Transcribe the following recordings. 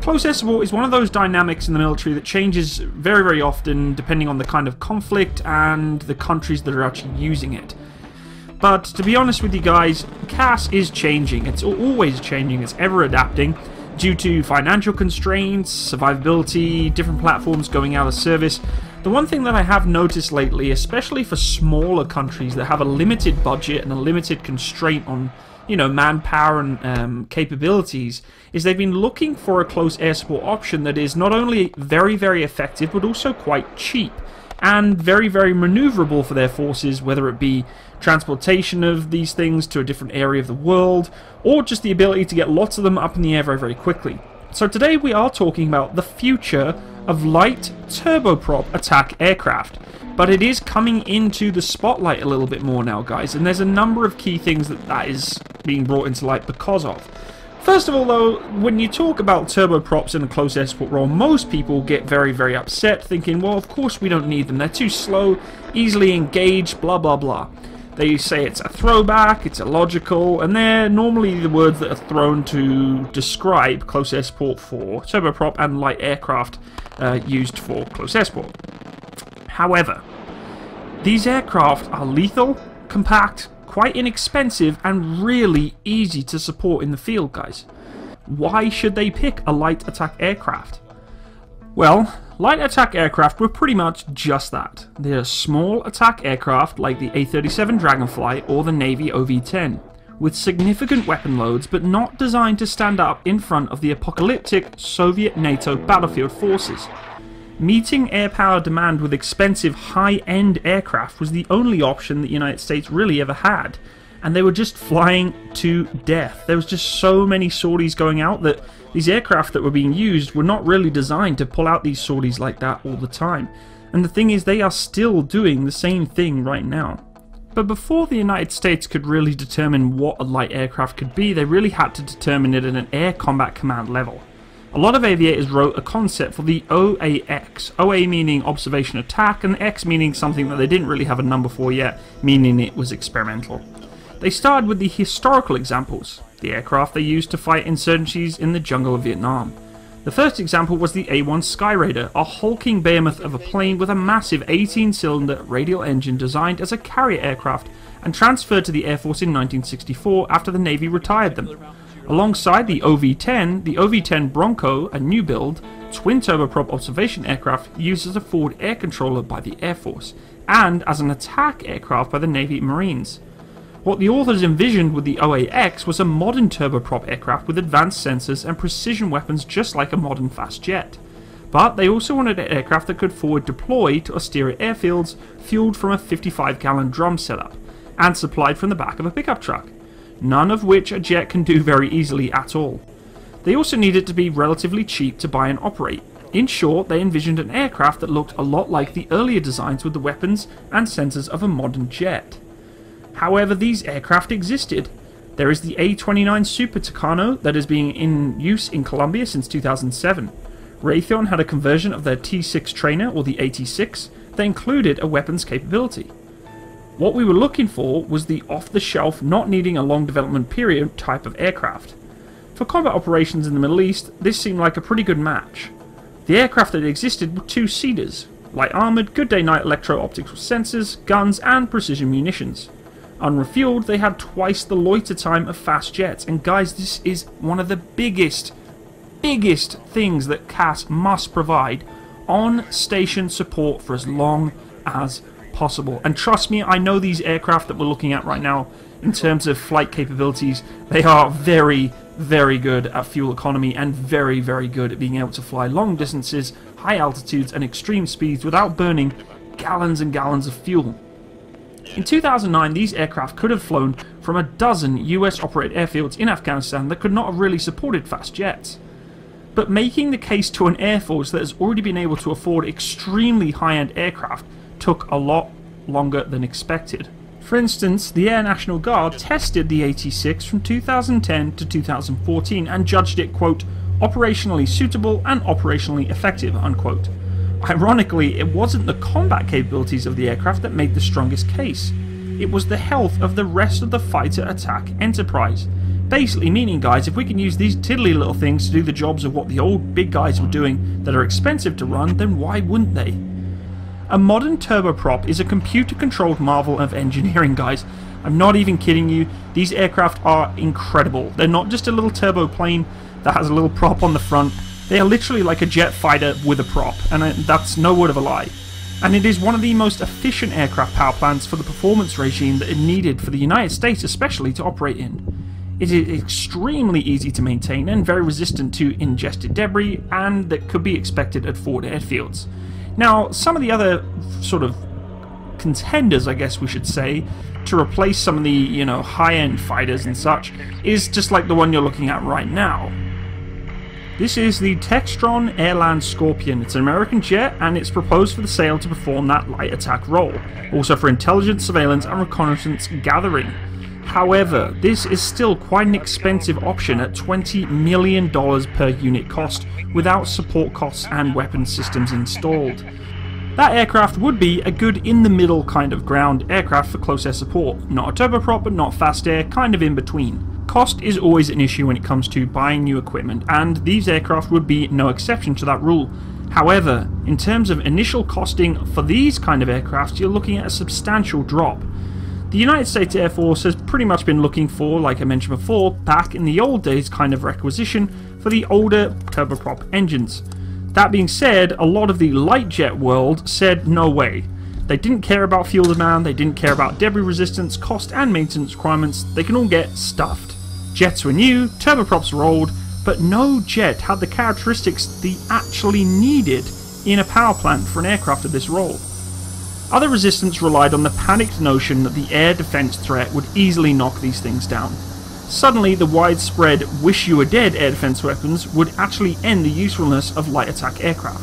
Close air support is one of those dynamics in the military that changes very, very often depending on the kind of conflict and the countries that are actually using it. But to be honest with you guys, CAS is changing. It's always changing. It's ever adapting due to financial constraints, survivability, different platforms going out of service. The one thing that I have noticed lately, especially for smaller countries that have a limited budget and a limited constraint on, you know, manpower and capabilities, is they've been looking for a close air support option that is not only very, very effective, but also quite cheap and very, very maneuverable for their forces, whether it be transportation of these things to a different area of the world, or just the ability to get lots of them up in the air very, very quickly. So today we are talking about the future of light turboprop attack aircraft. But it is coming into the spotlight a little bit more now, guys, and there's a number of key things that is being brought into light because of. First of all, though, when you talk about turboprops in a close air support role, most people get very, very upset, thinking, well, of course we don't need them. They're too slow, easily engaged, blah, blah, blah. They say it's a throwback, it's illogical, and they're normally the words that are thrown to describe close air support for turboprop and light aircraft used for close air support. However, these aircraft are lethal, compact, quite inexpensive, and really easy to support in the field, guys. Why should they pick a light attack aircraft? Well, light attack aircraft were pretty much just that. They're small attack aircraft like the A-37 Dragonfly or the Navy OV-10, with significant weapon loads but not designed to stand up in front of the apocalyptic Soviet NATO battlefield forces. Meeting air power demand with expensive high-end aircraft was the only option the United States really ever had, and they were just flying to death. There was just so many sorties going out that these aircraft that were being used were not really designed to pull out these sorties like that all the time. And the thing is, they are still doing the same thing right now. But before the United States could really determine what a light aircraft could be, they really had to determine it at an air combat command level. A lot of aviators wrote a concept for the OAX, OA meaning observation attack, and X meaning something that they didn't really have a number for yet, meaning it was experimental. They started with the historical examples, the aircraft they used to fight insurgencies in the jungle of Vietnam. The first example was the A-1 Skyraider, a hulking behemoth of a plane with a massive 18-cylinder radial engine designed as a carrier aircraft and transferred to the Air Force in 1964 after the Navy retired them. Alongside the OV-10 Bronco, a new build, twin turboprop observation aircraft used as a forward air controller by the Air Force, and as an attack aircraft by the Navy Marines. What the authors envisioned with the OAX was a modern turboprop aircraft with advanced sensors and precision weapons just like a modern fast jet. But they also wanted an aircraft that could forward deploy to austere airfields fueled from a 55-gallon drum setup, and supplied from the back of a pickup truck. None of which a jet can do very easily at all. They also needed to be relatively cheap to buy and operate. In short, they envisioned an aircraft that looked a lot like the earlier designs with the weapons and sensors of a modern jet. However, these aircraft existed. There is the A-29 Super Tucano that has been in use in Colombia since 2007. Raytheon had a conversion of their T-6 trainer, or the AT-6, that included a weapons capability. What we were looking for was the off-the-shelf, not needing a long development period type of aircraft. For combat operations in the Middle East, this seemed like a pretty good match. The aircraft that existed were two-seaters, light armoured, good day-night electro-optical sensors, guns and precision munitions. Unrefueled, they had twice the loiter time of fast jets, and guys, this is one of the biggest things that CAS must provide: on-station support for as long as possible. And trust me, I know these aircraft that we're looking at right now, in terms of flight capabilities, they are very, very good at fuel economy and very, very good at being able to fly long distances, high altitudes and extreme speeds without burning gallons and gallons of fuel. In 2009, these aircraft could have flown from a dozen US-operated airfields in Afghanistan that could not have really supported fast jets. But making the case to an air force that has already been able to afford extremely high-end aircraft took a lot longer than expected. For instance, the Air National Guard tested the AT-6 from 2010 to 2014 and judged it, quote, operationally suitable and operationally effective, unquote. Ironically, it wasn't the combat capabilities of the aircraft that made the strongest case. It was the health of the rest of the fighter attack enterprise. Basically meaning, guys, if we can use these tiddly little things to do the jobs of what the old big guys were doing that are expensive to run, then why wouldn't they? A modern turboprop is a computer-controlled marvel of engineering, guys. I'm not even kidding you. These aircraft are incredible. They're not just a little turbo plane that has a little prop on the front. They are literally like a jet fighter with a prop, and that's no word of a lie. And it is one of the most efficient aircraft power plants for the performance regime that it needed for the United States especially to operate in. It is extremely easy to maintain and very resistant to ingested debris, and that could be expected at forward airfields. Now, some of the other sort of contenders, I guess we should say, to replace some of the, high-end fighters and such, is just like the one you're looking at right now. This is the Textron Airland Scorpion. It's an American jet, and it's proposed for the sale to perform that light attack role, also for intelligence, surveillance, and reconnaissance gathering. However, this is still quite an expensive option at $20 million per unit cost, without support costs and weapon systems installed. That aircraft would be a good in-the-middle kind of ground aircraft for close air support. Not a turboprop, but not fast air, kind of in between. Cost is always an issue when it comes to buying new equipment, and these aircraft would be no exception to that rule. However, in terms of initial costing for these kind of aircraft, you're looking at a substantial drop. The United States Air Force has pretty much been looking for, like I mentioned before, back in the old days kind of requisition for the older turboprop engines. That being said, a lot of the light jet world said no way. They didn't care about fuel demand, they didn't care about debris resistance, cost and maintenance requirements. They can all get stuffed. Jets were new, turboprops were old, but no jet had the characteristics they actually needed in a power plant for an aircraft of this role. Other resistance relied on the panicked notion that the air defense threat would easily knock these things down. Suddenly, the widespread wish-you-were-dead air defense weapons would actually end the usefulness of light attack aircraft.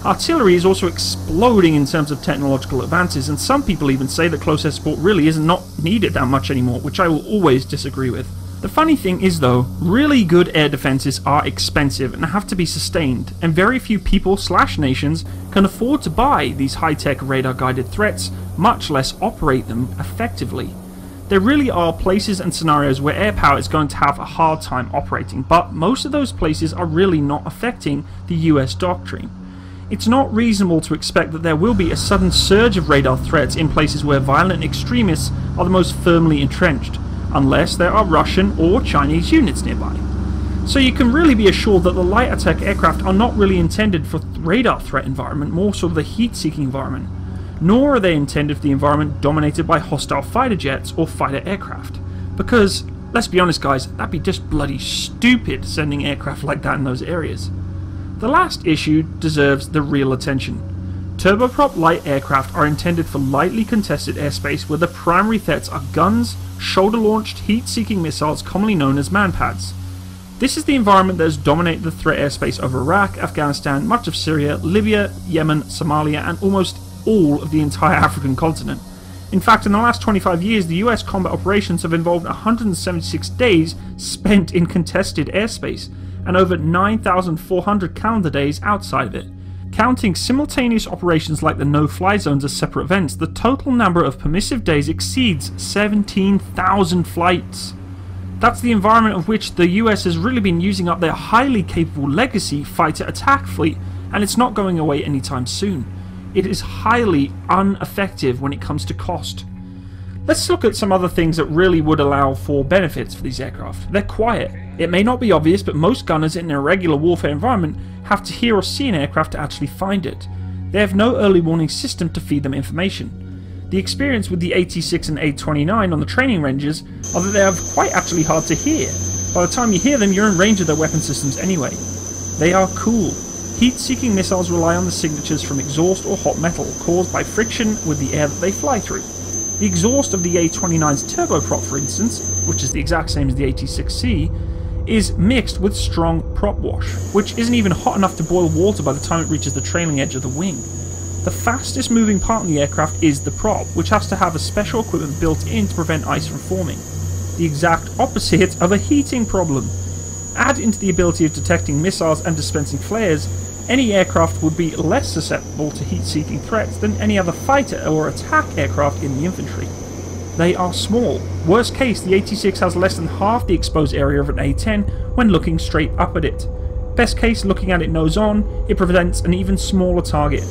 Artillery is also exploding in terms of technological advances, and some people even say that close air support really is not needed that much anymore, which I will always disagree with. The funny thing is though, really good air defenses are expensive and have to be sustained, and very few people/nations can afford to buy these high-tech radar-guided threats, much less operate them effectively. There really are places and scenarios where air power is going to have a hard time operating, but most of those places are really not affecting the US doctrine. It's not reasonable to expect that there will be a sudden surge of radar threats in places where violent extremists are the most firmly entrenched, unless there are Russian or Chinese units nearby. So you can really be assured that the light attack aircraft are not really intended for the radar threat environment, more sort of the heat-seeking environment. Nor are they intended for the environment dominated by hostile fighter jets or fighter aircraft. Because, let's be honest guys, that'd be just bloody stupid sending aircraft like that in those areas. The last issue deserves the real attention. Turboprop light aircraft are intended for lightly contested airspace where the primary threats are guns, shoulder-launched heat-seeking missiles commonly known as manpads. This is the environment that has dominated the threat airspace over Iraq, Afghanistan, much of Syria, Libya, Yemen, Somalia, and almost all of the entire African continent. In fact, in the last 25 years, the US combat operations have involved 176 days spent in contested airspace, and over 9,400 calendar days outside of it. Counting simultaneous operations like the no-fly zones as separate events, the total number of permissive days exceeds 17,000 flights. That's the environment of which the US has really been using up their highly capable legacy fighter attack fleet, and it's not going away anytime soon. It is highly ineffective when it comes to cost. Let's look at some other things that really would allow for benefits for these aircraft. They're quiet. It may not be obvious, but most gunners in an irregular warfare environment have to hear or see an aircraft to actually find it. They have no early warning system to feed them information. The experience with the AT-6 and A-29 on the training ranges are that they are quite actually hard to hear. By the time you hear them, you're in range of their weapon systems anyway. They are cool. Heat-seeking missiles rely on the signatures from exhaust or hot metal caused by friction with the air that they fly through. The exhaust of the A-29's turboprop, for instance, which is the exact same as the AT-6C, is mixed with strong prop wash, which isn't even hot enough to boil water by the time it reaches the trailing edge of the wing. The fastest moving part in the aircraft is the prop, which has to have a special equipment built in to prevent ice from forming. The exact opposite of a heating problem. Add into the ability of detecting missiles and dispensing flares, any aircraft would be less susceptible to heat-seeking threats than any other fighter or attack aircraft in the infantry. they are small. Worst case, the AT6 has less than half the exposed area of an A10 when looking straight up at it. Best case, looking at it nose on, it presents an even smaller target.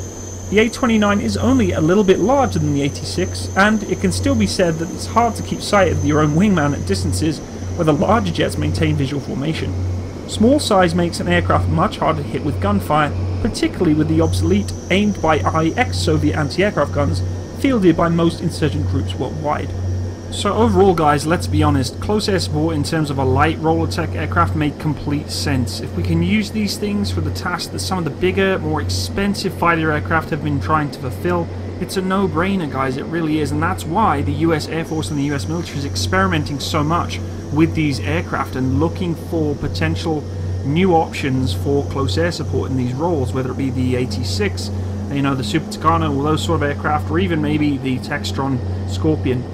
The A29 is only a little bit larger than the AT6, and it can still be said that it's hard to keep sight of your own wingman at distances where the larger jets maintain visual formation. Small size makes an aircraft much harder to hit with gunfire, particularly with the obsolete, aimed by ex-Soviet anti-aircraft guns fielded by most insurgent groups worldwide. So overall guys, let's be honest, close air support in terms of a light roller tech aircraft make complete sense. If we can use these things for the task that some of the bigger, more expensive fighter aircraft have been trying to fulfill, it's a no-brainer guys, it really is, and that's why the US Air Force and the US military is experimenting so much with these aircraft and looking for potential new options for close air support in these roles, whether it be the AT6, you know, the Super Tucano, or those sort of aircraft, or even maybe the Textron Scorpion.